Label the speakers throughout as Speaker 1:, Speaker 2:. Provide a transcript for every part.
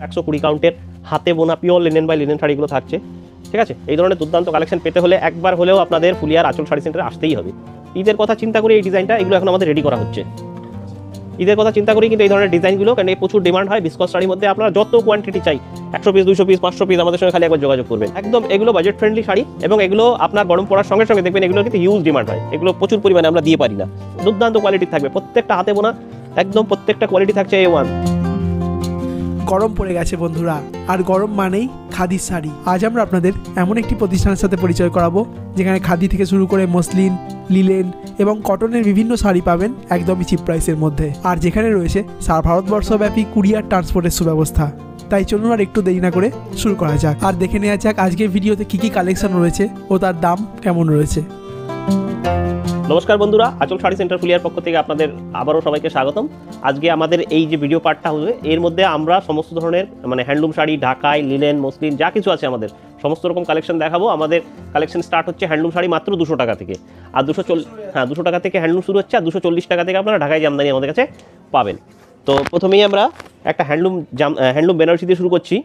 Speaker 1: 120 কাউন্টের হাতে বোনা pure linen by linen শাড়িগুলো থাকছে। ঠিক আছে, এই ধরনের দুর্দান্ত কালেকশন পেতে হলে একবার হলেও আপনাদের ফুলিয়ার আঁচল শাড়ি সেন্টারে আসতেই হবে। ঈদের কথা চিন্তা করে এই ডিজাইনটা এগুলো এখন আমাদের রেডি করা হচ্ছে। ঈদের কথা চিন্তা করি কিন্তু এই ধরনের ডিজাইনগুলো, কারণ এই প্রচুর ডিমান্ড হয় বিসকস শাড়ির মধ্যে। আপনারা যত কোয়ান্টিটি চাই 100 পিস 200 পিস 500 পিস আমাদের সঙ্গে খালি একবার যোগাযোগ করবেন। একদম এগুলো বাজেট ফ্রেন্ডলি শাড়ি এবং এগুলো আপনার গরম পড়ার সঙ্গে সঙ্গে দেখবেন এগুলো কিন্তু হিউজ ডিমান্ড হয়। এগুলো প্রচুর পরিমাণে আমরা দিয়ে পারি না। দুর্দান্ত কোয়ালিটি থাকবে, প্রত্যেকটা হাতে বোনা, একদম প্রত্যেকটা কোয়ালিটি থাকছে A1।
Speaker 2: গরম পড়ে গেছে বন্ধুরা, আর গরম মানেই খাদির শাড়ি। আজ আমরা আপনাদের এমন একটি প্রতিষ্ঠানের সাথে পরিচয় করাবো যেখানে খাদি থেকে শুরু করে মসলিন, লিলেন এবং কটনের বিভিন্ন শাড়ি পাবেন একদমই চিপ প্রাইসের মধ্যে, আর যেখানে রয়েছে সারা ভারতবর্ষব্যাপী কুরিয়ার ট্রান্সপোর্টের সুব্যবস্থা। তাই চলুন আর একটু দেরি না করে শুরু করা যাক, আর দেখে নেওয়া যাক আজকের ভিডিওতে কী কী কালেকশন রয়েছে ও তার দাম কেমন রয়েছে।
Speaker 1: নমস্কার বন্ধুরা, আঁচল শাড়ি সেন্টার ফুলিয়ার পক্ষ থেকে আপনাদের আবারও সবাইকে স্বাগতম। আজকে আমাদের এই যে ভিডিও পার্টটা হবে এর মধ্যে আমরা সমস্ত ধরনের হ্যান্ডলুম শাড়ি, ঢাকাই, লিনেন, মসলিন যা কিছু আছে আমাদের সমস্ত রকম কালেকশন দেখাবো। আমাদের কালেকশন স্টার্ট হচ্ছে হ্যান্ডলুম শাড়ি মাত্র 200 টাকা থেকে, আর 200 টাকা থেকে হ্যান্ডলুম শুরু হচ্ছে, আর 240 টাকা থেকে আপনারা ঢাকাই জামদানি আমাদের কাছে পাবেন। তো প্রথমেই আমরা একটা হ্যান্ডলুম বেনারসি দিয়ে শুরু করছি।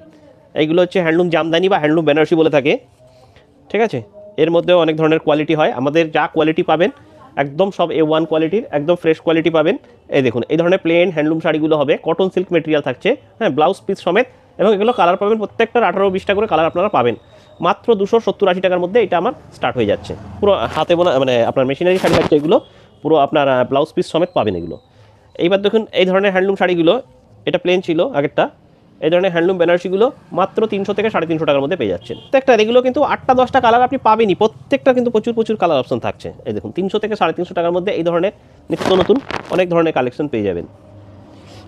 Speaker 1: এইগুলো হচ্ছে হ্যান্ডলুম জামদানি বা হ্যান্ডলুম বেনারসি বলে থাকে। ঠিক আছে, এর মধ্যেও অনেক ধরনের কোয়ালিটি হয়। আমাদের যা কোয়ালিটি পাবেন একদম সব A1 কোয়ালিটির, একদম ফ্রেশ কোয়ালিটি পাবেন। এই দেখুন, এই ধরনের প্লেন হ্যান্ডলুম শাড়িগুলো হবে, কটন সিল্ক মেটেরিয়াল থাকছে, হ্যাঁ, ব্লাউজ পিস সমেত, এবং এগুলো কালার পাবেন প্রত্যেকটার 18-20টা করে কালার আপনারা পাবেন। মাত্র 270-80 টাকার মধ্যে এটা আমার স্টার্ট হয়ে যাচ্ছে। পুরো হাতে বোনা আপনার মেশিনারি শাড়ি থাকছে, এগুলো পুরো আপনার ব্লাউজ পিস সমেত পাবেন এগুলো। এইবার দেখুন এই ধরনের হ্যান্ডলুম শাড়িগুলো, এটা প্লেন ছিল আগেরটা, এই ধরনের হ্যান্ডলুম বেনারসিগুলো মাত্র 300 থেকে 350 টাকার মধ্যে পেয়ে যাচ্ছেন। প্রত্যেকটা এগুলো কিন্তু 8টা-10টা কালার আপনি পাবেনই, প্রত্যেকটা কিন্তু প্রচুর কালার অপশন থাকছে। এই দেখুন 300 থেকে 350 টাকার মধ্যে এই ধরনের নিত্য নতুন অনেক ধরনের কালেকশন পেয়ে যাবেন।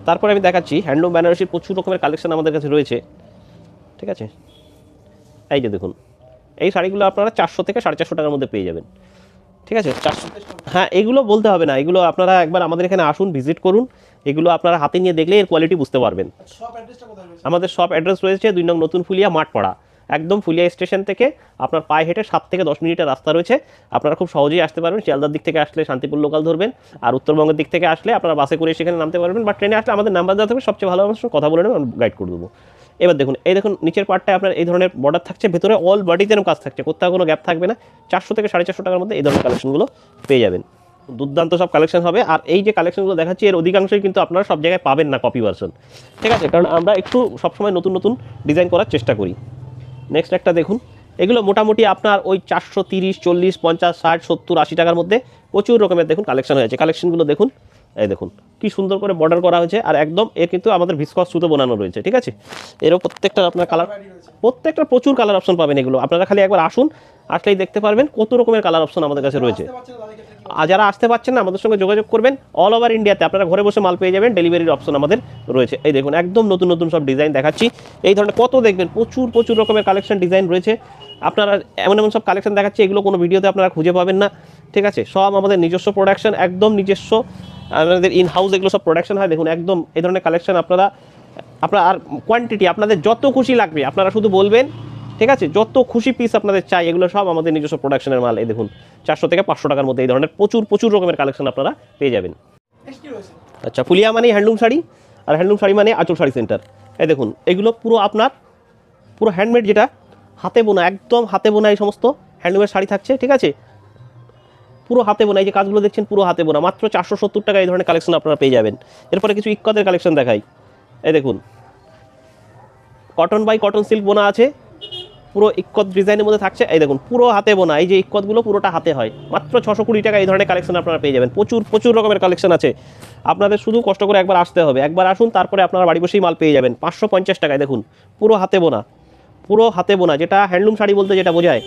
Speaker 1: তারপরে আমি দেখাচ্ছি হ্যান্ডলুম বেনারসির প্রচুর রকমের কালেকশন আমাদের কাছে রয়েছে। ঠিক আছে, এই যে দেখুন এই শাড়িগুলো আপনারা 400 থেকে 450 টাকার মধ্যে পেয়ে যাবেন। ঠিক আছে, 400, হ্যাঁ, এগুলো বলতে হবে না, এগুলো আপনারা একবার আমাদের এখানে আসুন, ভিজিট করুন, এগুলো আপনারা হাতে নিয়ে দেখলে এর কোয়ালিটি বুঝতে পারবেন। আমাদের শপ অ্যাড্রেস রয়েছে 2 নং নতুন ফুলিয়া মাঠপাড়া, একদম ফুলিয়া স্টেশন থেকে আপনার পায়ে হেঁটে 7 থেকে 10 মিনিটের রাস্তা রয়েছে। আপনারা খুব সহজেই আসতে পারবেন। শিয়ালদার দিক থেকে আসলে শান্তিপুর লোকাল ধরবেন, আর উত্তরবঙ্গের দিক থেকে আসলে আপনারা বাসে করে সেখানে নামতে পারবেন, বা ট্রেনে আসলে আমাদের নাম্বার দেওয়া থাকবে, সবচেয়ে ভালো আমার সঙ্গে কথা বলে নেবেন, গাইড করে দেবো। এবার দেখুন, এই দেখুন নিচের পার্টটায় আপনার এই ধরনের বর্ডার থাকছে, ভেতরে অল বডিতে কাজ থাকছে, কোথাও কোনো গ্যাপ থাকবে না। 400 থেকে 450 টাকার মধ্যে এই ধরনের কালেকশনগুলো পেয়ে যাবেন। দুর্দান্ত সব কালেকশন হবে। আর এই যে কালেকশনগুলো দেখাচ্ছি এর অধিকাংশই কিন্তু আপনারা সব জায়গায় পাবেন না কপি ভার্সন। ঠিক আছে, কারণ আমরা একটু সবসময় নতুন ডিজাইন করার চেষ্টা করি। নেক্সট একটা দেখুন, এগুলো মোটামুটি আপনার ওই 430, 40, 50, 60, 70, 80 টাকার মধ্যে প্রচুর রকমের দেখুন কালেকশন হয়েছে। কালেকশনগুলো দেখুন, এই দেখুন কি সুন্দর করে বর্ডার করা হয়েছে, আর একদম এর কিন্তু আমাদের ভিসকস সুতো বানানো রয়েছে। ঠিক আছে, এরও প্রত্যেকটা আপনার কালার, প্রত্যেকটা প্রচুর কালার অপশন পাবেন। এগুলো আপনারা খালি একবার আসুন, আসলেই দেখতে পারবেন কত রকমের কালার অপশন আমাদের কাছে রয়েছে। আর যারা আসতে পারছেন না আমাদের সঙ্গে যোগাযোগ করবেন, অল ওভার ইন্ডিয়াতে আপনারা ঘরে বসে মাল পেয়ে যাবেন, ডেলিভারির অপশন আমাদের রয়েছে। এই দেখুন একদম নতুন সব ডিজাইন দেখাচ্ছি। এই ধরনের কত দেখবেন প্রচুর রকমের কালেকশন ডিজাইন রয়েছে। আপনারা এমন সব কালেকশন দেখাচ্ছি, এগুলো কোনো ভিডিওতে আপনারা খুঁজে পাবেন না। ঠিক আছে, সব আমাদের নিজস্ব প্রোডাকশন, একদম নিজস্ব আমাদের ইন হাউস এগুলো সব প্রোডাকশন হয়। দেখুন একদম এই ধরনের কালেকশন আপনারা আর কোয়ান্টিটি আপনাদের যত খুশি লাগবে আপনারা শুধু বলবেন। ঠিক আছে, যত খুশি পিস আপনাদের চাই, এগুলো সব আমাদের নিজস্ব প্রোডাকশনের মাল। এই দেখুন 400 থেকে 500 টাকার মধ্যে এই ধরনের প্রচুর রকমের কালেকশন আপনারা পেয়ে যাবেন। আচ্ছা, ফুলিয়া মানে হ্যান্ডলুম শাড়ি, আর হ্যান্ডলুম শাড়ি মানে আঁচল শাড়ি সেন্টার। এই দেখুন এগুলো পুরো আপনার পুরো হ্যান্ডমেড, যেটা হাতে বোনা, একদম হাতে বোনা এই সমস্ত হ্যান্ডলুমের শাড়ি থাকছে। ঠিক আছে, পুরো হাতে বোনা, এই যে কাজগুলো দেখছেন পুরো হাতে বোনা, মাত্র 470 টাকা এই ধরনের কালেকশন আপনারা পেয়ে যাবেন। এরপরে কিছু ইক্কতের কালেকশন দেখাই। এই দেখুন কটন বাই কটন সিল্ক বোনা আছে, পুরো ইক্কত ডিজাইনের মধ্যে থাকছে। এই দেখুন পুরো হাতে বোনা, এই যে ইক্কতগুলো পুরোটা হাতে হয়, মাত্র 620 টাকা এই ধরনের কালেকশন আপনারা পেয়ে যাবেন। প্রচুর রকমের কালেকশন আছে। আপনাদের শুধু কষ্ট করে একবার আসতে হবে, একবার আসুন, তারপরে আপনারা বাড়ি বসেই মাল পেয়ে যাবেন 550 টাকায়। দেখুন পুরো হাতে বোনা, যেটা হ্যান্ডলুম শাড়ি বলতে যেটা বোঝায়,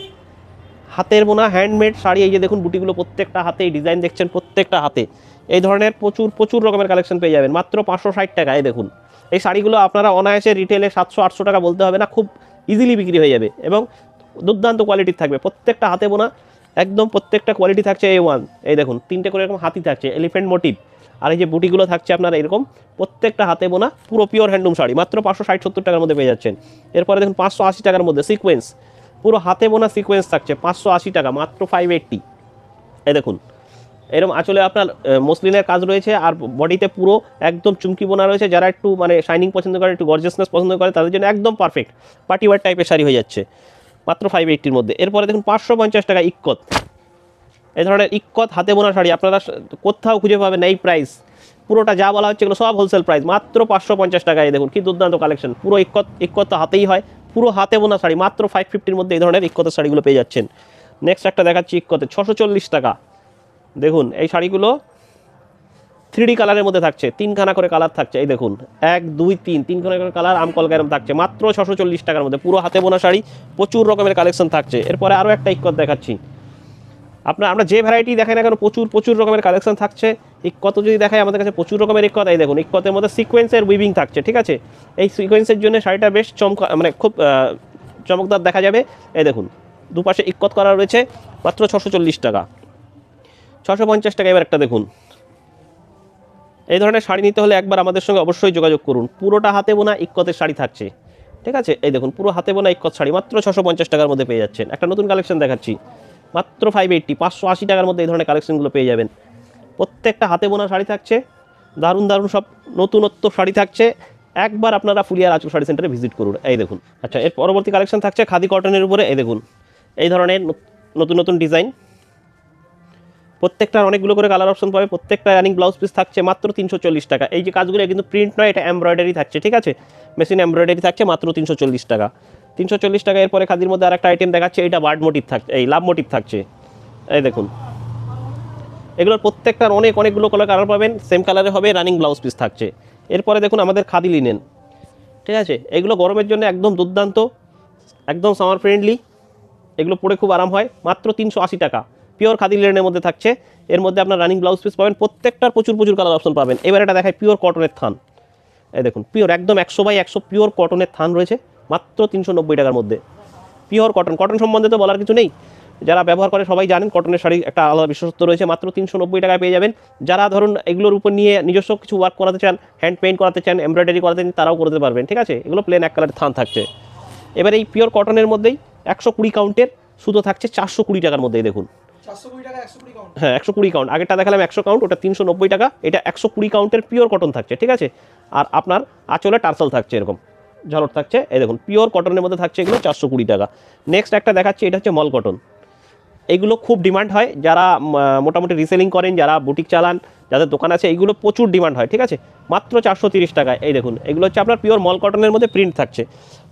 Speaker 1: হাতের বোনা হ্যান্ডমেড শাড়ি। এই যে দেখুন বুটিগুলো প্রত্যেকটা হাতে, এই ডিজাইন দেখছেন প্রত্যেকটা হাতে। এই ধরনের প্রচুর রকমের কালেকশন পেয়ে যাবেন মাত্র 560 টাকায়। দেখুন এই শাড়িগুলো আপনারা অনায়াসে রিটেলে 700-800 টাকা বলতে হবে না, খুব ইজিলি বিক্রি হয়ে যাবে, এবং দুর্দান্ত কোয়ালিটির থাকবে। প্রত্যেকটা হাতে বোনা, একদম প্রত্যেকটা কোয়ালিটি থাকছে A1। এই দেখুন 3টে করে এরকম হাতি থাকছে, এলিফ্যান্ট মোটিভ, আর এই যে বুটিগুলো থাকছে আপনারা এরকম প্রত্যেকটা হাতে বোনা পুরো পিওর হ্যান্ডলুম শাড়ি মাত্র 560-70 টাকার মধ্যে পেয়ে যাচ্ছেন। এরপরে দেখুন 580 টাকার মধ্যে সিকোয়েন্স, পুরো হাতে বোনা সিকোয়েন্স থাকছে 580 টাকা, মাত্র 580। এই দেখুন এরকম আঁচলে আপনার মসলিনের কাজ রয়েছে, আর বডিতে পুরো একদম চুমকি বোনা রয়েছে। যারা একটু মানে শাইনিং পছন্দ করে, একটু গর্জিয়াসনেস পছন্দ করে, তাদের জন্য একদম পারফেক্ট পার্টি ওয়্যার টাইপের শাড়ি হয়ে যাচ্ছে মাত্র 580-র মধ্যে। এরপরে দেখুন 550 টাকা ইক্কত, এই ধরনের ইক্কত হাতে বোনা শাড়ি আপনারা কোথাও খুঁজে পাবেন না এই প্রাইস। পুরোটা যা বলা হচ্ছে এগুলো সব হোলসেল প্রাইস, মাত্র 550 টাকায়। দেখুন কি দুর্দান্ত কালেকশন, পুরো ইক্কত তো হাতেই হয়, পুরো হাতে বোনা শাড়ি মাত্র 550-র মধ্যে এই ধরনের ইক্কতের শাড়িগুলো পেয়ে যাচ্ছেন। নেক্সট একটা দেখাচ্ছি ইক্কতে 640 টাকা। দেখুন এই শাড়িগুলো 3D কালারের মধ্যে থাকছে, 3খানা করে কালার থাকছে। এই দেখুন 1 2 3 3খানা করে কালার আমকল গ্যারম থাকছে মাত্র 640 টাকার মধ্যে, পুরো হাতে বোনা শাড়ি, প্রচুর রকমের কালেকশন থাকছে। এরপরে আরও একটা ইক্কত দেখাচ্ছি আমরা যে ভ্যারাইটি দেখাই না কেন প্রচুর রকমের কালেকশন থাকছে। ইক্কত যদি দেখায় আমাদের কাছে প্রচুর রকমের ইক্কত। এই দেখুন ইক্কতের মধ্যে সিকোয়েন্সের উইভিং থাকছে, ঠিক আছে। এই সিকোয়েন্সের জন্য শাড়িটা বেশ মানে খুব চমকদার দেখা যাবে। এই দেখুন দুপাশে ইক্কত করা রয়েছে মাত্র 640 টাকা। 650 টাকা। এবার একটা দেখুন, এই ধরনের শাড়ি নিতে হলে একবার আমাদের সঙ্গে অবশ্যই যোগাযোগ করুন। পুরোটা হাতে বোনা ইক্কতের শাড়ি থাকছে, ঠিক আছে। এই দেখুন পুরো হাতে বোনা ইক্কত শাড়ি মাত্র 650 টাকার মধ্যে পেয়ে যাচ্ছেন। একটা নতুন কালেকশন দেখাচ্ছি মাত্র 580 টাকার মধ্যে এই ধরনের কালেকশনগুলো পেয়ে যাবেন। প্রত্যেকটা হাতে বোনা শাড়ি থাকছে, দারুণ সব নতুনত্ব শাড়ি থাকছে। একবার আপনারা ফুলিয়ার আঁচল শাড়ি সেন্টারে ভিজিট করুন। এই দেখুন, আচ্ছা এর পরবর্তী কালেকশন থাকছে খাদি কটনের উপরে। এই দেখুন এই ধরনের নতুন ডিজাইন, প্রত্যেকটার অনেকগুলো করে কালার অপশন পাবে। প্রত্যেকটা রানিং ব্লাউজ পিস থাকছে মাত্র 340 টাকা। এই যে কাজগুলো কিন্তু প্রিন্ট নয়, এটা এমব্রয়ডারি থাকছে, ঠিক আছে। মেশিন এমব্রয়ডারি থাকছে মাত্র 340 টাকা। 340 টাকা। এরপরে খাদির মধ্যে আরেকটা আইটেম দেখাচ্ছে, এটা বার্ড মোটিভ থাকছে, এই লাভ মোটিভ থাকছে। এই দেখুন এগুলোর প্রত্যেকটার অনেকগুলো কালার পাবেন, সেম কালারে হবে, রানিং ব্লাউজ পিস থাকছে। এরপরে দেখুন আমাদের খাদি লিনেন, ঠিক আছে। এগুলো গরমের জন্য একদম দুর্দান্ত, একদম সামার ফ্রেন্ডলি, এগুলো পরে খুব আরাম হয়। মাত্র 380 টাকা। পিওর খাদি লিনেনের মধ্যে থাকছে। এর মধ্যে আপনার রানিং ব্লাউজ পিস পাবেন, প্রত্যেকটার প্রচুর কালার অপশন পাবেন। এবার এটা দেখায় পিওর কটনের থান। এই দেখুন পিওর একদম 100/100 পিওর কটনের থান রয়েছে মাত্র 390 টাকার মধ্যে। পিওর কটন সম্বন্ধে তো বলার কিছু নেই, যারা ব্যবহার করে সবাই জানেন কটনের শাড়ি একটা আলাদা বিশেষত্ব রয়েছে। মাত্র 390 টাকায় পেয়ে যাবেন। যারা ধরুন এগুলোর উপর নিয়ে নিজস্ব কিছু ওয়ার্ক করাতে চান, হ্যান্ড পেইন্ট করাতে চান, এমব্রয়ডারি করাতে চান, তারাও করতে পারবেন, ঠিক আছে। এগুলো প্লেন এক কালারের থান থাকছে। এবার এই পিওর কটনের মধ্যেই 120 কাউন্টের সুতো থাকছে 420 টাকার মধ্যেই। দেখুন
Speaker 2: 420 টাকা 120 কাউন্ট।
Speaker 1: হ্যাঁ 120 কাউন্ট। আগেরটা দেখালাম 100 কাউন্ট, ওটা 390 টাকা। এটা 120 কাউন্টের পিওর কটন থাকছে, ঠিক আছে। আর আপনার আঁচলে টার্সাল থাকছে, এরকম ঝলট থাকছে। এই দেখুন পিওর কটনের মধ্যে থাকছে এগুলো 420 টাকা। নেক্সট একটা দেখাচ্ছি, এটা হচ্ছে মল কটন। এইগুলো খুব ডিমান্ড হয়, যারা মোটামুটি রিসেলিং করেন, যারা বুটিক চালান, যাদের দোকান আছে, এইগুলো প্রচুর ডিমান্ড হয়, ঠিক আছে। মাত্র 430 টাকায়। এই দেখুন এগুলো হচ্ছে আপনার পিওর মল কটনের মধ্যে প্রিন্ট থাকছে।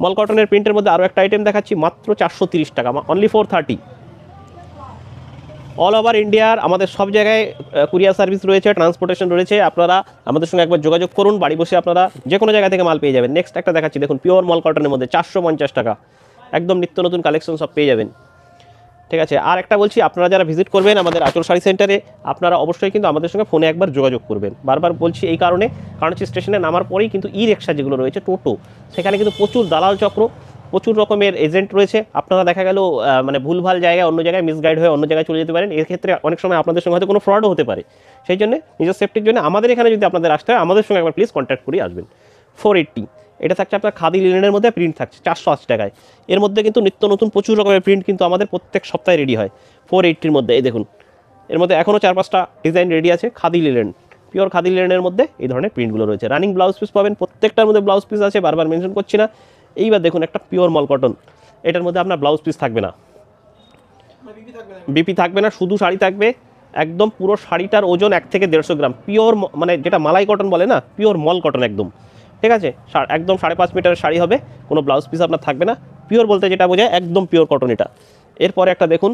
Speaker 1: মল কটনের প্রিন্টের মধ্যে আরও একটা আইটেম দেখাচ্ছি মাত্র 430 টাকা, অনলি 430। অল ওভার ইন্ডিয়ার আমাদের সব জায়গায় কুরিয়ার সার্ভিস রয়েছে, ট্রান্সপোর্টেশন রয়েছে। আপনারা আমাদের সঙ্গে একবার যোগাযোগ করুন, বাড়ি বসে আপনারা যে কোনো জায়গা থেকে মাল পেয়ে যাবেন। নেক্সট একটা দেখাচ্ছি, দেখুন পিওর মল কটনের মধ্যে 450 টাকা, একদম নিত্য নতুন কালেকশন সব পেয়ে যাবেন, ঠিক আছে। আর একটা বলছি, আপনারা যারা ভিজিট করবেন আমাদের আঁচল শাড়ি সেন্টারে, আপনারা অবশ্যই কিন্তু আমাদের সঙ্গে ফোনে একবার যোগাযোগ করবেন। বারবার বলছি এই কারণ হচ্ছে স্টেশনে নামার পরেই কিন্তু ই রিক্সা যেগুলো রয়েছে, টোটো, সেখানে কিন্তু প্রচুর দালাল চক্র, প্রচুর রকমের এজেন্ট রয়েছে। আপনারা দেখা গেল মানে ভুলভাল জায়গায়, অন্য জায়গায় মিসগাইড হয়ে অন্য জায়গায় চলে যেতে পারেন। এর ক্ষেত্রে অনেক সময় আপনাদের সঙ্গে হয়তো কোনো ফ্রডও হতে পারে। সেই জন্য নিজের সেফটির জন্য আমাদের এখানে যদি আপনাদের আসতে হয়, আমাদের সঙ্গে একবার প্লিজ কন্ট্যাক্ট করে আসবেন। 480 এটা থাকছে আপনার খাদি লিনেনের মধ্যে, প্রিন্ট থাকছে 480 টাকায়। এর মধ্যে কিন্তু নিত্য নতুন প্রচুর রকমের প্রিন্ট কিন্তু আমাদের প্রত্যেক সপ্তাহে রেডি হয় 480-র মধ্যে। এই দেখুন এর মধ্যে এখনও 4-5টা ডিজাইন রেডি আছে খাদি লিনেন, পিওর খাদি লিনেনের মধ্যে এই ধরনের প্রিন্টগুলো রয়েছে। রানিং ব্লাউজ পিস পাবেন, প্রত্যেকটার মধ্যে ব্লাউজ পিস আছে, বারবার মেনশন করছি না। এইবার দেখুন একটা পিওর মল কটন, এটার মধ্যে আপনার ব্লাউজ পিস থাকবে না, বিপি থাকবে না, শুধু শাড়ি থাকবে। একদম পুরো শাড়িটার ওজন 1 থেকে 150 গ্রাম, পিওর মানে যেটা মালাই কটন বলে না, পিওর মল কটন একদম, ঠিক আছে। একদম 5.5 মিটারের শাড়ি হবে, কোনো ব্লাউজ পিস আপনার থাকবে না। পিওর বলতে যেটা বোঝায় একদম পিওর কটন এটা। এরপরে একটা দেখুন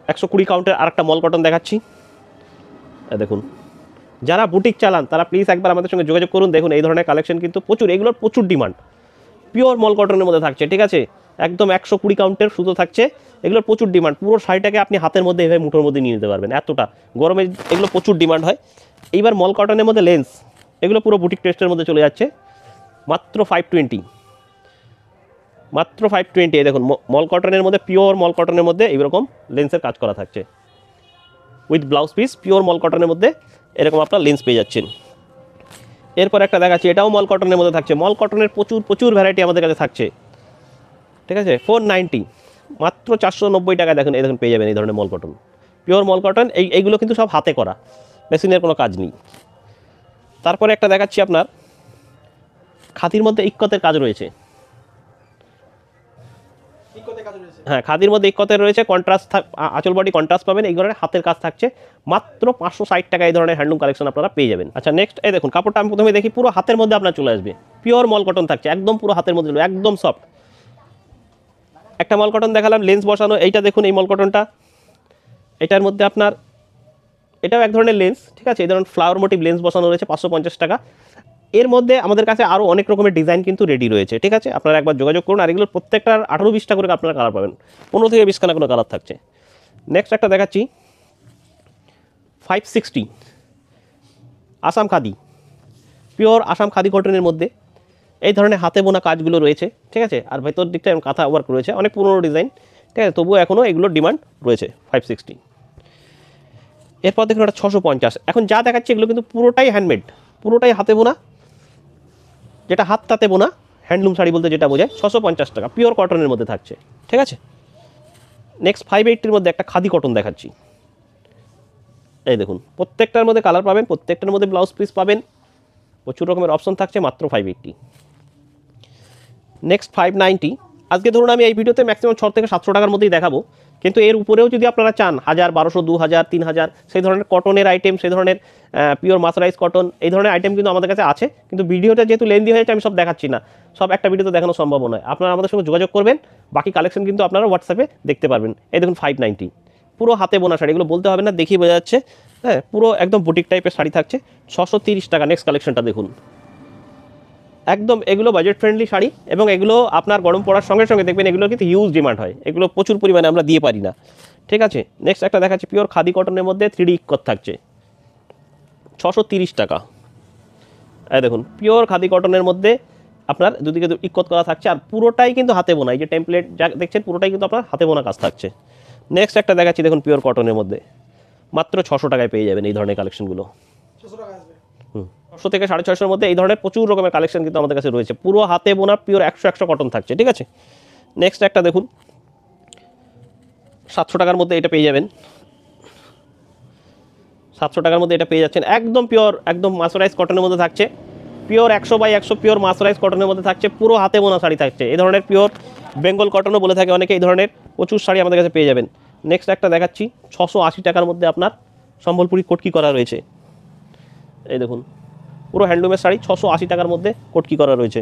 Speaker 1: 120 কাউন্টের আরেকটা মল কটন দেখাচ্ছি। দেখুন যারা বুটিক চালান তারা প্লিজ একবার আমাদের সঙ্গে যোগাযোগ করুন। দেখুন এই ধরনের কালেকশন কিন্তু প্রচুর, এগুলোর প্রচুর ডিমান্ড। পিওর মল কটনের মধ্যে থাকছে, ঠিক আছে। একদম 120 কাউন্টের সুতো থাকছে, এগুলোর প্রচুর ডিমান্ড। পুরো শাড়িটাকে আপনি হাতের মধ্যে এভাবে মুঠোর মধ্যে নিয়ে নিতে পারবেন, এতটা গরমে এগুলো প্রচুর ডিমান্ড হয়। এইবার মল কটনের মধ্যে লেন্স, এগুলো পুরো বুটিক টেস্টের মধ্যে চলে যাচ্ছে মাত্র 520, মাত্র 520। এই দেখুন মল কটনের মধ্যে, পিওর মল কটনের মধ্যে এইরকম লেন্সের কাজ করা থাকছে উইথ ব্লাউজ পিস। পিওর মল কটনের মধ্যে এরকম আপনার লেন্স পেয়ে যাচ্ছেন। এরপর একটা দেখাচ্ছি, এটাও মল কটনের মধ্যে থাকছে। মল কটনের প্রচুর ভ্যারাইটি আমাদের কাছে থাকছে, ঠিক আছে। 490 মাত্র 490 টাকা। দেখুন এই দেখুন পেয়ে যাবেন এই ধরনের মল কটন, পিওর মল কটন। এইগুলো কিন্তু সব হাতে করা, মেশিনের কোনো কাজ নেই। তারপরে একটা দেখাচ্ছি আপনার খাদির মধ্যে ইক্কতের কাজ রয়েছে। হ্যাঁ, খাদির মধ্যে ইক্কতের রয়েছে, কন্ট্রাস্ট, আঁচল বডি কন্ট্রাস্ট পাবেন। এই ধরনের হাতের কাজ থাকছে, মাত্র 560 টাকা এই ধরনের হ্যান্ডলুম কালেকশন আপনারা পেয়ে যাবেন। আচ্ছা, নেক্সট এই দেখুন কাপড়টা আমি প্রথমে দেখি, পুরো হাতের মধ্যে আপনার চলে আসবে, পিওর মল কটন থাকছে, একদম পুরো হাতের মধ্যে, একদম সফট। একটা মল কটন দেখালাম লেন্স বসানো, এইটা দেখুন এই মল কটনটা, এটার মধ্যে আপনার এটাও এক ধরনের লেন্স, ঠিক আছে, এই ধরনের ফ্লাওয়ার মোটিভ লেন্স বসানো রয়েছে, 550 টাকা। এর মধ্যে আমাদের কাছে আরও অনেক রকমের ডিজাইন কিন্তু রেডি রয়েছে, ঠিক আছে, আপনারা একবার যোগাযোগ করুন। আর এগুলোর প্রত্যেকটার 18-20টা করে আপনারা কালার পাবেন, 15 থেকে 20 খানা কোনো কালার থাকছে। নেক্সট একটা দেখাচ্ছি 560 আসাম খাদি, পিওর আসাম খাদি কটনের মধ্যে এই ধরনের হাতে বোনা কাজগুলো রয়েছে, ঠিক আছে। আর ভেতর দিকটা এরকম কাঁথা ওয়ার্ক রয়েছে, অনেক পুরনো ডিজাইন, ঠিক আছে, তবুও এখনও এগুলোর ডিমান্ড রয়েছে 560। এরপর দেখুন একটা 650। এখন যা দেখাচ্ছে এগুলো কিন্তু পুরোটাই হ্যান্ডমেড, পুরোটাই হাতে বোনা, যেটা হাত তাতে বোনা হ্যান্ডলুম শাড়ি বলতে যেটা বোঝায়, 650 টাকা, পিওর কটনের মধ্যে থাকছে, ঠিক আছে। নেক্সট 580-র মধ্যে একটা খাদি কটন দেখাচ্ছি। এই দেখুন প্রত্যেকটার মধ্যে কালার পাবেন, প্রত্যেকটার মধ্যে ব্লাউজ পিস পাবেন, প্রচুর রকমের অপশন থাকছে, মাত্র 580। নেক্সট 590। আজকে ধরুন আমি এই ভিডিওতে ম্যাক্সিমাম 600 থেকে 700 টাকার মধ্যেই দেখাবো, কিন্তু এর উপরেও যদি আপনারা চান 1000, 1200, 2000, 3000 সেই ধরনের কটনের আইটেম, সেই ধরনের পিওর মাসারাইজ কটন, এই ধরনের আইটেম কিন্তু আমাদের কাছে আছে। কিন্তু ভিডিওটা যেহেতু লেন্দি হয়ে যাচ্ছে আমি সব দেখাচ্ছি না, সব একটা ভিডিওতে দেখানো সম্ভব নয়। আপনারা আমাদের সঙ্গে যোগাযোগ করবেন, বাকি কালেকশন কিন্তু আপনারা হোয়াটসঅ্যাপে দেখতে পারবেন। এই দেখুন 590, পুরো হাতে বোনা শাড়ি, এগুলো বলতে হবে না, দেখি বোঝা যাচ্ছে, হ্যাঁ, পুরো একদম বুটিক টাইপের শাড়ি থাকছে, 630 টাকা। নেক্সট কালেকশনটা দেখুন, একদম এগুলো বাজেট ফ্রেন্ডলি শাড়ি, এবং এগুলো আপনার গরম পড়ার সঙ্গে সঙ্গে দেখবেন এগুলো কিন্তু হিউজ ডিমান্ড হয়, এগুলো প্রচুর পরিমাণে আমরা দিয়ে পারি না, ঠিক আছে। নেক্সট একটা দেখাচ্ছি পিওর খাদি কটনের মধ্যে 3D ইক্কত থাকছে, 630 টাকা। এই দেখুন পিওর খাদি কটনের মধ্যে আপনার দুদিকে ইক্কত করা থাকছে, আর পুরোটাই কিন্তু হাতে বোনা, এই যে টেমপ্লেট যা দেখছেন পুরোটাই কিন্তু আপনার হাতে বোনা কাজ থাকছে। নেক্সট একটা দেখাচ্ছি দেখুন পিওর কটনের মধ্যে, মাত্র 600 টাকায় পেয়ে যাবেন এই ধরনের কালেকশনগুলো। 600 থেকে 650-এর মধ্যে এই ধরনের প্রচুর রকমের কালেকশন কিন্তু আমাদের কাছে রয়েছে, পুরো হাতে বোনা পিওর 100 কটন থাকছে, ঠিক আছে। নেক্সট একটা দেখুন 700 টাকার মধ্যে এটা পেয়ে যাবেন, 700 টাকার মধ্যে এটা পেয়ে যাচ্ছেন, একদম পিওর, একদম মাসারাইজ কটনের মধ্যে থাকছে, পিওর 100/100 পিওর মাসারাইজ কটনের মধ্যে থাকছে, পুরো হাতে বোনা শাড়ি থাকছে। এই ধরনের পিওর বেঙ্গল কটনও বলে থাকে অনেকে, এই ধরনের প্রচুর শাড়ি আমাদের কাছে পেয়ে যাবেন। নেক্সট একটা দেখাচ্ছি 680 টাকার মধ্যে আপনার সম্বলপুরি কটকি করা রয়েছে, এই দেখুন পুরো হ্যান্ডলুমের শাড়ি, 680 টাকার মধ্যে কটকি করা রয়েছে।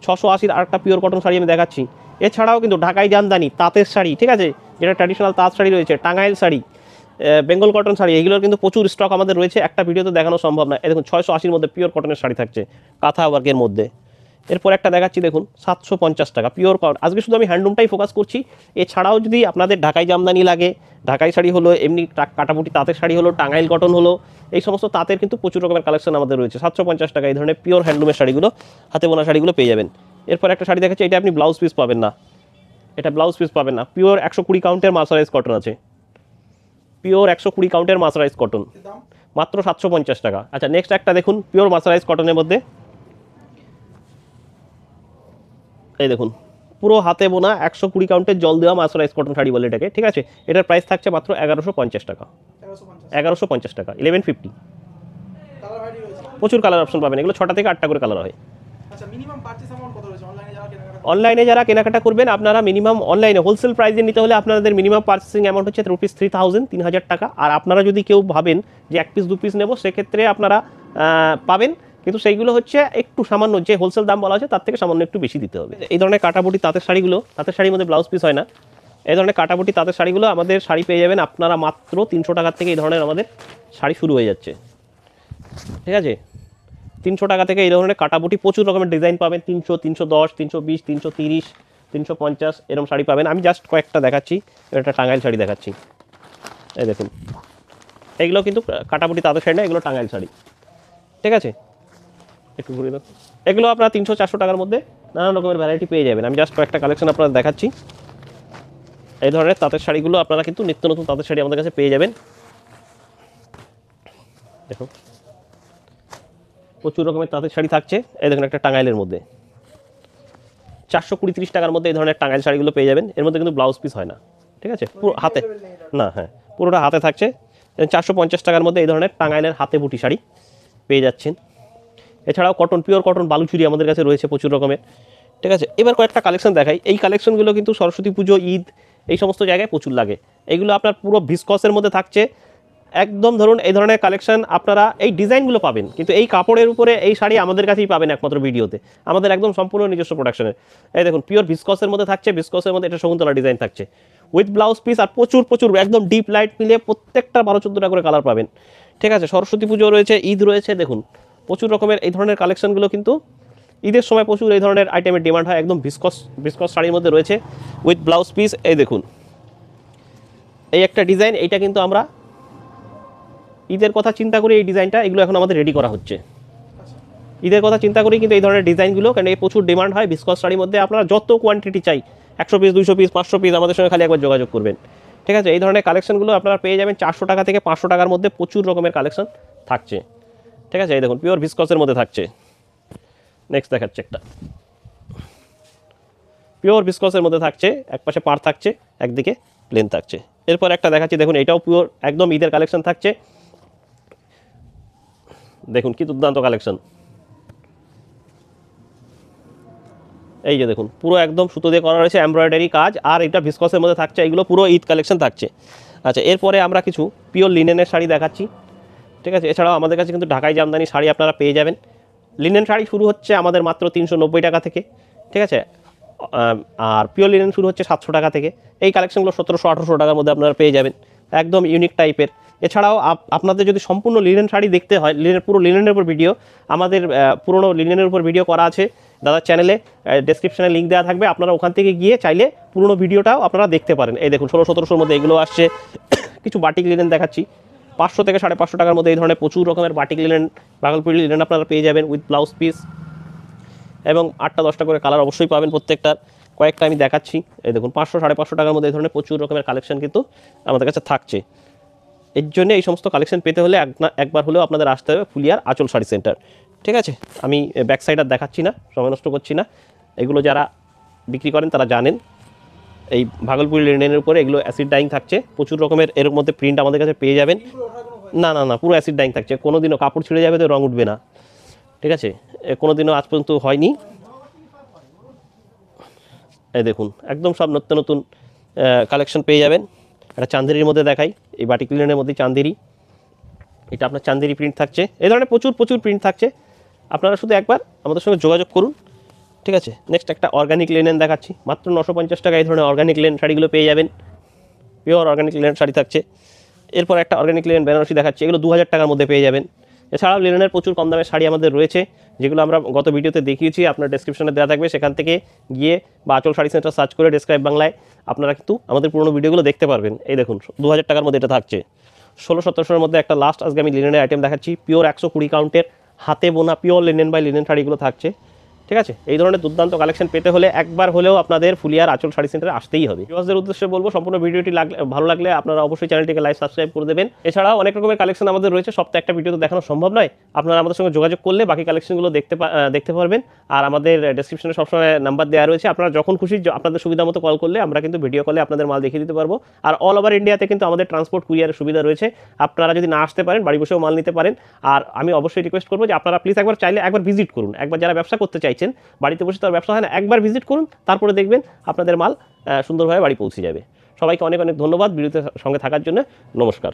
Speaker 1: 680-র আরেকটা পিওর কটন শাড়ি আমি দেখাচ্ছি। এছাড়াও কিন্তু ঢাকাই জামদানি তাঁতের শাড়ি, ঠিক আছে, যেটা ট্র্যাডিশনাল তাঁত শাড়ি রয়েছে, টাঙ্গাইল শাড়ি, বেঙ্গল কটন শাড়ি, এগুলোর কিন্তু প্রচুর স্টক আমাদের রয়েছে, একটা ভিডিওতে দেখানো সম্ভব না। এই দেখুন 680-র মধ্যে পিওর কটনের শাড়ি থাকছে, কাঁথা ওয়ার্কের মধ্যে। এরপর একটা দেখাচ্ছি দেখুন 750 টাকা পিওর কটন। আজকে শুধু আমি হ্যান্ডলুমটাই ফোকাস করছি, এছাড়াও যদি আপনাদের ঢাকাই জামদানি লাগে, ঢাকাই শাড়ি হলো, এমনি কাটাপুটি তাঁতের শাড়ি হলো, টাঙ্গাইল কটন হলো, এই সমস্ত তাঁতের কিন্তু প্রচুর রকমের কালেকশন আমাদের রয়েছে। 750 টাকা এই ধরনের পিওর হ্যান্ডলুমের শাড়িগুলো, হাতে বোনা শাড়িগুলো পেয়ে যাবেন। এরপর একটা শাড়ি দেখাচ্ছি, এটা আপনি ব্লাউজ পিস পাবেন না, এটা ব্লাউজ পিস পাবেন না, পিওর 120 কাউন্টের মাসারাইজ কটন আছে, পিওর 120 কাউন্টের মাসারাইজ কটন, মাত্র 750 টাকা। আচ্ছা নেক্সট একটা দেখুন পিওর মাসারাইজ কটনের মধ্যে, এই দেখুন পুরো হাতে বোনা 120 কাউন্টের জল দেওয়া মাসারাইজ কটন শাড়ি বলে এটাকে, ঠিক আছে। এটার প্রাইস থাকছে মাত্র 1150 টাকা, 1150 টাকা, 1150। প্রচুর কালার অপশন পাবেন, এগুলো 6টা থেকে 8টা করে কালার হয়। অনলাইনে যারা কেনাকাটা করবেন আপনারা মিনিমাম অনলাইনে হোলসেল প্রাইসে নিতে হলে আপনাদের মিনিমাম পার্চেসিং অ্যামাউন্ট হচ্ছে ₹3000, 3000 টাকা। আর আপনারা যদি কেউ ভাবেন যে 1 পিস 2 পিস নেব, সেক্ষেত্রে আপনারা পাবেন, কিন্তু সেইগুলো হচ্ছে একটু সামান্য, যে হোলসেল দাম বলা আছে তার থেকে সামান্য একটু বেশি দিতে হবে। এই ধরনের কাটাবুটি তাঁতের শাড়িগুলো, তাঁতের শাড়ির মধ্যে ব্লাউজ পিস হয় না, এই ধরনের কাটাবুটি তাঁতের শাড়িগুলো আমাদের শাড়ি পেয়ে যাবেন আপনারা মাত্র 300 টাকার থেকে। এই ধরনের আমাদের শাড়ি শুরু হয়ে যাচ্ছে, ঠিক আছে, 300 টাকা থেকে এই ধরনের কাটাবুটি প্রচুর রকমের ডিজাইন পাবেন, 300, 310, 320, 330, 350 এরকম শাড়ি পাবেন। আমি জাস্ট কয়েকটা দেখাচ্ছি, একটা টাঙ্গাইল শাড়ি দেখাচ্ছি, এই দেখুন এগুলো কিন্তু কাটাবুটি তাঁতের শাড়ি না, এগুলো টাঙ্গাইল শাড়ি, ঠিক আছে। একটু ঘুরে দাও, এগুলো আপনারা 300-400 টাকার মধ্যে নানান রকমের ভ্যারাইটি পেয়ে যাবেন। আমি জাস্ট কয়েকটা কালেকশন আপনারা দেখাচ্ছি। এই ধরনের তাঁতের শাড়িগুলো আপনারা কিন্তু নিত্য নতুন তাঁতের শাড়ি আমাদের কাছে পেয়ে যাবেন। দেখুন প্রচুর রকমের তাঁতের শাড়ি থাকছে, এই দেখুন একটা টাঙ্গাইলের মধ্যে 420-30 টাকার মধ্যে এই ধরনের টাঙ্গাইল শাড়িগুলো পেয়ে যাবেন। এর মধ্যে কিন্তু ব্লাউজ পিস হয় না, ঠিক আছে, পুরো হাতে না, হ্যাঁ পুরোটা হাতে থাকছে। 450 টাকার মধ্যে এই ধরনের টাঙ্গাইলের হাতে বুটি শাড়ি পেয়ে যাচ্ছেন। এছাড়াও কটন, পিওর কটন বালুচুরি আমাদের কাছে রয়েছে প্রচুর রকমের। ঠিক আছে, এবার কয়েকটা কালেকশন দেখাই। এই কালেকশনগুলো কিন্তু সরস্বতী পুজো, ঈদ, এই সমস্ত জায়গায় প্রচুর লাগে। এগুলো আপনার পুরো ভিসকসের মধ্যে থাকছে একদম। ধরুন এই ধরনের কালেকশন আপনারা এই ডিজাইনগুলো পাবেন, কিন্তু এই কাপড়ের উপরে এই শাড়ি আমাদের কাছেই পাবেন একমাত্র ভিডিওতে, আমাদের একদম সম্পূর্ণ নিজস্ব প্রোডাকশনের। এই দেখুন পিওর ভিসকসের মধ্যে থাকছে, ভিসকসের মধ্যে এটা শকুন্তলা ডিজাইন থাকছে উইথ ব্লাউজ পিস, আর প্রচুর প্রচুর একদম ডিপ লাইট মিলিয়ে প্রত্যেকটা 12-14টা করে কালার পাবেন। ঠিক আছে, সরস্বতী পুজো রয়েছে, ঈদ রয়েছে, দেখুন প্রচুর রকমের এই ধরনের কালেকশনগুলো কিন্তু ঈদের সময় প্রচুর এই ধরনের আইটেমের ডিমান্ড হয়। একদম ভিসকস শাড়ির মধ্যে রয়েছে উইথ ব্লাউজ পিস। এই দেখুন এই একটা ডিজাইন, এইটা কিন্তু আমরা ঈদের কথা চিন্তা করে এই ডিজাইনটা, এগুলো এখন আমাদের রেডি করা হচ্ছে। ঈদের কথা চিন্তা করেই কিন্তু এই ধরনের ডিজাইনগুলো, কারণ এই প্রচুর ডিমান্ড হয় ভিসকস শাড়ির মধ্যে। আপনারা যত কোয়ান্টিটি চাই, 100 পিস, 200 পিস, 500 পিস, আমাদের সঙ্গে খালি একবার যোগাযোগ করবেন। ঠিক আছে, এই ধরনের কালেকশনগুলো আপনারা পেয়ে যাবেন 400 টাকা থেকে 500 টাকার মধ্যে, প্রচুর রকমের কালেকশন থাকছে। ঠিক আছে, এই দেখুন পিওর ভিসকসের মধ্যে থাকছে। নেক্সট দেখাচ্ছে একটা পিওর ভিসকসের মধ্যে থাকছে, একপাশে পাড় থাকছে, একদিকে প্লেন থাকছে। এরপর একটা দেখাচ্ছি, দেখুন এটাও পিওর একদম ঈদের কালেকশন থাকছে। দেখুন কি দুর্দান্ত কালেকশন। এই যে দেখুন পুরো একদম সুতো দিয়ে করা রয়েছে, এমব্রয়ডারি কাজ, আর এটা ভিসকসের মধ্যে থাকছে। এগুলো পুরো ঈদ কালেকশন থাকছে। আচ্ছা, এরপরে আমরা কিছু পিওর লিনেনের শাড়ি দেখাচ্ছি। ঠিক আছে, এছাড়াও আমাদের কাছে কিন্তু ঢাকাই জামদানি শাড়ি আপনারা পেয়ে যাবেন। লিনেন শাড়ি শুরু হচ্ছে আমাদের মাত্র 390 টাকা থেকে। ঠিক আছে, আর পিওর লিনেন শুরু হচ্ছে 700 টাকা থেকে। এই কালেকশনগুলো 1700-1800 টাকার মধ্যে আপনারা পেয়ে যাবেন, একদম ইউনিক টাইপের। এছাড়াও আপনাদের যদি সম্পূর্ণ লিনেন শাড়ি দেখতে হয়, পুরো লিনেনের উপর ভিডিও, আমাদের পুরনো লিনেনের উপর ভিডিও করা আছে দাদার চ্যানেলে, ডেসক্রিপশনে লিঙ্ক দেওয়া থাকবে, আপনারা ওখান থেকে গিয়ে চাইলে পুরনো ভিডিওটাও আপনারা দেখতে পারেন। এই দেখুন 1600-1700 মধ্যে এগুলো আসছে। কিছু বাটিক লিনেন দেখাচ্ছি, 500 থেকে 550 টাকার মধ্যে এই ধরনের প্রচুর রকমের বাটিক লিনেন, ভাগলপুরি লিনেন আপনারা পেয়ে যাবেন উইথ ব্লাউজ পিস, এবং 8টা-10টা করে কালার অবশ্যই পাবেন প্রত্যেকটার। কয়েকটা আমি দেখাচ্ছি। এই দেখুন 500-550 টাকার মধ্যে এই ধরনের প্রচুর রকমের কালেকশন কিন্তু আমাদের কাছে থাকছে। এর জন্য এই সমস্ত কালেকশন পেতে হলে একবার হলেও আপনাদের আসতে হবে ফুলিয়ার আঁচল শাড়ি সেন্টার। ঠিক আছে, আমি ব্যাক সাইড আর দেখাচ্ছি না, সময় নষ্ট করছি না। এগুলো যারা বিক্রি করেন তারা জানেন। এই ভাগলপুরি লিনেনের উপরে এগুলো অ্যাসিড ডাইং থাকছে, প্রচুর রকমের এর মধ্যে প্রিন্ট আমাদের কাছে পেয়ে যাবেন। না না না, পুরো অ্যাসিড ডাইং থাকছে, কোনো দিনও কাপড় ছিঁড়ে যাবে তো রং উঠবে না। ঠিক আছে, কোনো দিনও আজ পর্যন্ত হয়নি। এই দেখুন একদম সব নতুন নতুন কালেকশন পেয়ে যাবেন। একটা চান্দেরির মধ্যে দেখাই, এই বাটিক লিনেনের মধ্যে চান্দেরি, এটা আপনার চান্দেরি প্রিন্ট থাকছে। এই ধরনের প্রচুর প্রচুর প্রিন্ট থাকছে, আপনারা শুধু একবার আমাদের সঙ্গে যোগাযোগ করুন। ঠিক আছে, নেক্সট একটা অর্গানিক লিনেন দেখাচ্ছি, মাত্র 950 টাকা এই ধরনের অর্গানিক লিনেন শাড়িগুলো পেয়ে যাবেন। পিওর অর্গানিক লিনেন শাড়ি থাকছে। এরপর একটা অর্গানিক লিনেন বেনারসি দেখাচ্ছি, এগুলো 2000 টাকার মধ্যে পেয়ে যাবেন। এছাড়াও লিনেনের প্রচুর কম দামের শাড়ি আমাদের রয়েছে, যেগুলো আমরা গত ভিডিওতে দেখিয়েছি, আপনার ডেসক্রিপশনে দেওয়া থাকবে, সেখান থেকে গিয়ে বা আঁচল শাড়ি সেন্টার সার্চ করে ডেসক্রাইব বাংলায় আপনারা কিন্তু আমাদের পুরোনো ভিডিওগুলো দেখতে পারবেন। এই দেখুন 2000 টাকার মধ্যে এটা থাকছে। 1600-1700 মধ্যে একটা লাস্ট আজকে আমি লিনেনের আইটেম দেখাচ্ছি, পিওর 120 কাউন্টের হাতে বোনা পিওর লিনেন বাই লিনেন শাড়িগুলো থাকছে। ঠিক আছে, এই ধরনের দুর্দান্ত কালেকশন পেতে হলে একবার হলেও আপনাদের ফুলিয়ার আঁচল শাড়ি সেন্টারে আসতেই হবে। ভিউয়ারদের উদ্দেশ্যে বলবো, সম্পূর্ণ ভিডিওটি ভালো লাগলে আপনারা অবশ্যই চ্যানেলটিকে লাইক সাবস্ক্রাইব করে দেবেন। এছাড়াও অনেক রকমের কালেকশন আমাদের রয়েছে, সব তো একটা ভিডিওতে দেখানো সম্ভব নয়। আপনারা আমাদের সঙ্গে যোগাযোগ করলে বাকি কালেকশনগুলো দেখতে পারবেন। আর আমাদের ডেসক্রিপশনে সবসময় নাম্বার দেওয়া রয়েছে, আপনারা যখন খুশি আপনাদের সুবিধা মতো কল করলে আমরা কিন্তু ভিডিও কলে আপনাদের মাল দেখিয়ে দিতে পারবো। আর অল ওভার ইন্ডিয়াতে কিন্তু আমাদের ট্রান্সপোর্ট কুরিয়ারের সুবিধা রয়েছে, আপনারা যদি না আসতে পারেন বাড়ি বসেও মাল নিতে পারেন। আর আমি অবশ্যই রিকোয়েস্ট করবো যে আপনারা প্লিজ একবার চাইলে একবার ভিজিট করুন, একবার যারা ব্যবসা করতে চাইছেন, বাড়িতে বসে তার ব্যবসা হয় না, একবার ভিজিট করুন, তারপরে দেখবেন আপনাদের মাল সুন্দরভাবে বাড়ি পৌঁছে যাবে। সবাইকে অনেক অনেক ধন্যবাদ ভিডিওতে সঙ্গে থাকার জন্য। নমস্কার।